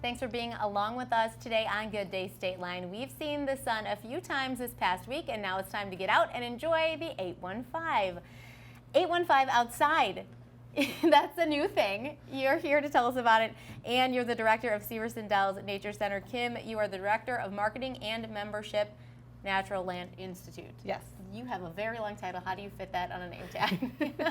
Thanks for being along with us today on Good Day State Line. We've seen the sun a few times this past week, and now it's time to get out and enjoy the 815. 815 outside. That's a new thing. You're here to tell us about it, and you're the director of Severson Dells Nature Center. Kim, you are the director of marketing and membership, Natural Land Institute. Yes. You have a very long title. How do you fit that on a name tag?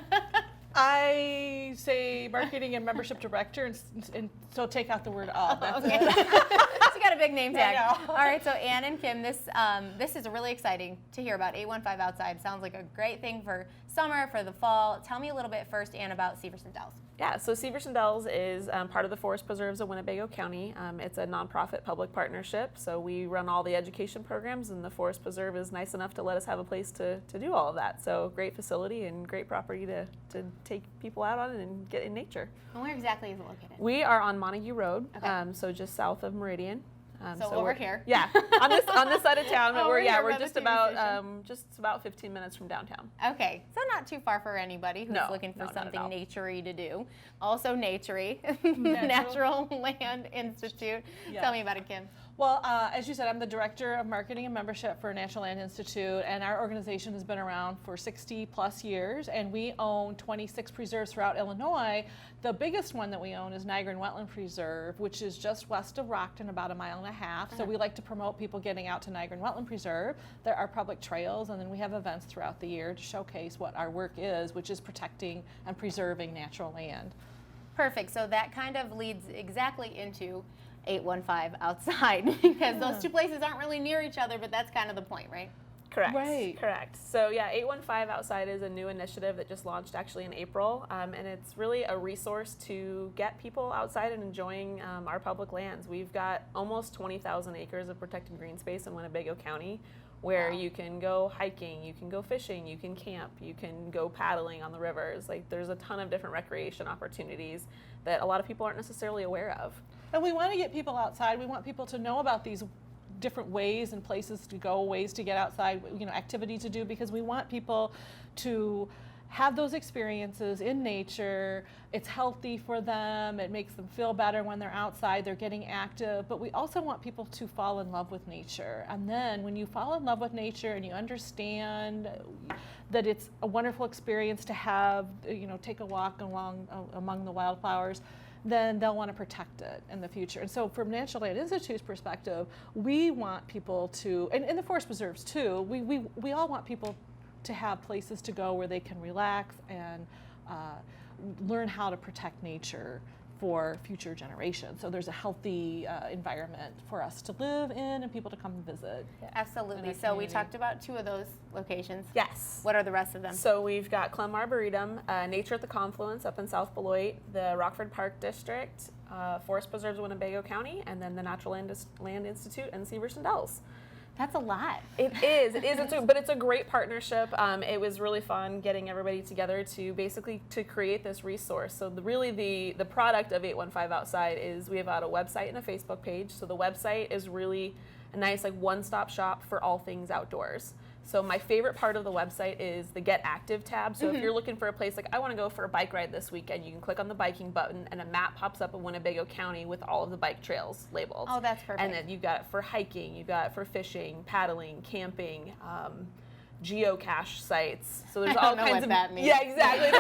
I say marketing and membership director, and so take out the word of. That's Okay. it. So you got a big name tag. I know. All right, so Ann and Kim, this is really exciting to hear about 815 outside. Sounds like a great thing for summer, for the fall. Tell me a little bit first, Ann, about Severson Dells. Yeah, so Severson Dells is part of the Forest Preserves of Winnebago County. It's a nonprofit public partnership, so we run all the education programs, and the Forest Preserve is nice enough to let us have a place to do all of that. So great facility and great property to take people out on and get in nature. And where exactly is it located? We are on Montague Road, Okay. So just south of Meridian. So over here. Yeah, on this side of town, but Over we're here we're by the just TV about 15 minutes from downtown. Okay, so not too far for anybody who's looking for not at something all. naturey to do. Also naturey, Natural Land Institute. Yeah. Tell me about it, Kim. Well, as you said, I'm the director of marketing and membership for Natural Land Institute, and our organization has been around for 60 plus years, and we own 26 preserves throughout Illinois. The biggest one that we own is Niagara Wetland Preserve, which is just west of Rockton, about 1.5 miles. So we like to promote people getting out to Niagara Wetland Preserve. There are public trails, and then we have events throughout the year to showcase what our work is, which is protecting and preserving natural land. Perfect. So that kind of leads exactly into 815 outside because those two places aren't really near each other, but that's kind of the point, right? Correct. Right. Correct. So yeah, 815 Outside is a new initiative that just launched actually in April, and it's really a resource to get people outside and enjoying our public lands. We've got almost 20,000 acres of protected green space in Winnebago County, where you can go hiking, you can go fishing, you can camp, you can go paddling on the rivers. Like there's a ton of different recreation opportunities that a lot of people aren't necessarily aware of. And we want to get people outside. We want people to know about these different ways and places to go, ways to get outside, activity to do, because we want people to have those experiences in nature. It's healthy for them. It makes them feel better when they're outside. They're getting active. But we also want people to fall in love with nature. And then when you fall in love with nature and you understand that it's a wonderful experience to have, take a walk among the wildflowers, then they'll want to protect it in the future. And so from Natural Land Institute's perspective, we want people to, and the forest preserves too, we all want people to have places to go where they can relax and learn how to protect nature for future generations. So there's a healthy environment for us to live in and people to come and visit. Absolutely. So we talked about 2 of those locations. Yes. What are the rest of them? So we've got Clem Arboretum, Nature at the Confluence up in South Beloit, the Rockford Park District, Forest Preserves of Winnebago County, and then the Natural Land Institute and Severson Dells. That's a lot. It is. But it's a great partnership. It was really fun getting everybody together to basically to create this resource. So the product of 815 Outside is we have a website and a Facebook page. So the website is really a nice one-stop shop for all things outdoors. So my favorite part of the website is the Get Active tab. So if you're looking for a place like I want to go for a bike ride this weekend, you can click on the biking button and a map pops up of Winnebago County with all of the bike trails labeled. Oh, that's perfect. And then you've got it for hiking, you've got it for fishing, paddling, camping, geocache sites. So there's all kinds of that means. Yeah, exactly.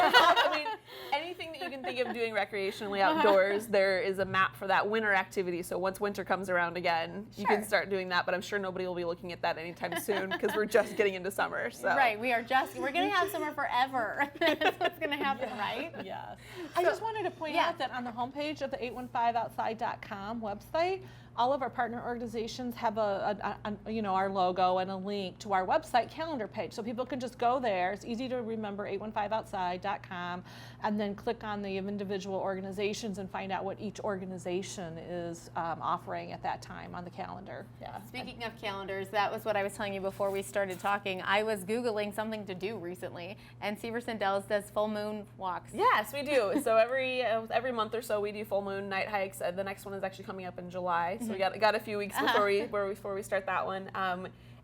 Anything that you can think of doing recreationally outdoors, there is a map for that winter activity. So once winter comes around again, you can start doing that. But I'm sure nobody will be looking at that anytime soon because we're just getting into summer. So Right, we're going to have summer forever. That's what's going to happen, right? Yes. I just wanted to point out that on the homepage of the 815outside.com website, all of our partner organizations have our logo and a link to our website calendar page. So people can just go there. It's easy to remember, 815outside.com, and then click on the individual organizations and find out what each organization is offering at that time on the calendar. Yeah. Speaking of calendars, that was what I was telling you before we started talking. I was Googling something to do recently, and Severson Dells does full moon walks. Yes, we do. So every month or so we do full moon night hikes. The next one is actually coming up in July. So we got a few weeks before we start that one.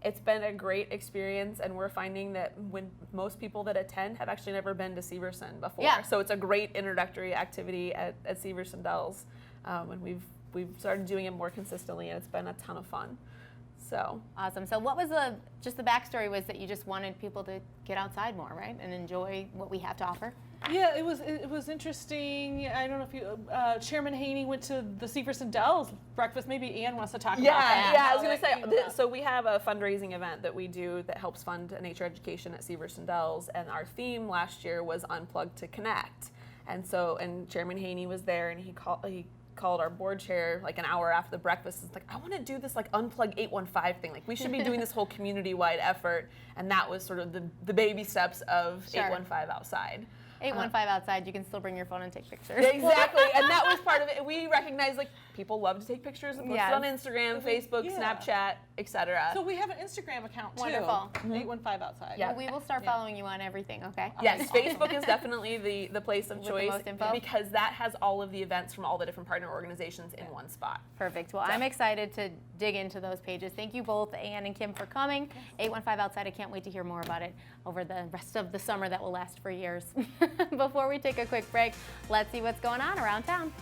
It's been a great experience, and we're finding that when most people that attend have actually never been to Severson before. Yeah. So it's a great introductory activity at Severson Dells, and we've we've started doing it more consistently, and it's been a ton of fun. So Awesome. So what was just the backstory was that you just wanted people to get outside more, right? And enjoy what we have to offer? Yeah, it was interesting. I don't know if you, Chairman Haney went to the Severson Dells breakfast. Maybe Ann wants to talk about that. Yeah, I was how going to that say, came about. so we have a fundraising event that we do that helps fund nature education at Severson Dells, and our theme last year was Unplug to Connect. And Chairman Haney was there, and he called our board chair like an hour after the breakfast. It's like, I want to do this like Unplug 815 thing. Like we should be doing this whole community-wide effort, and that was sort of the baby steps of Sure. 815 outside. 815 outside, you can still bring your phone and take pictures. Exactly, and that was part of it. We recognize like people love to take pictures and post Yes. it on Instagram, Facebook, Yeah. Snapchat, etc. So we have an Instagram account too. Wonderful. 815 outside. Yeah. Well, we will start following you on everything, okay? Yes, Facebook is definitely the place of With the choice most info? because that has all of the events from all the different partner organizations in one spot. Perfect. Well, I'm excited to dig into those pages. Thank you both, Ann and Kim, for coming. 815 Outside, I can't wait to hear more about it over the rest of the summer that will last for years. Before we take a quick break, let's see what's going on around town.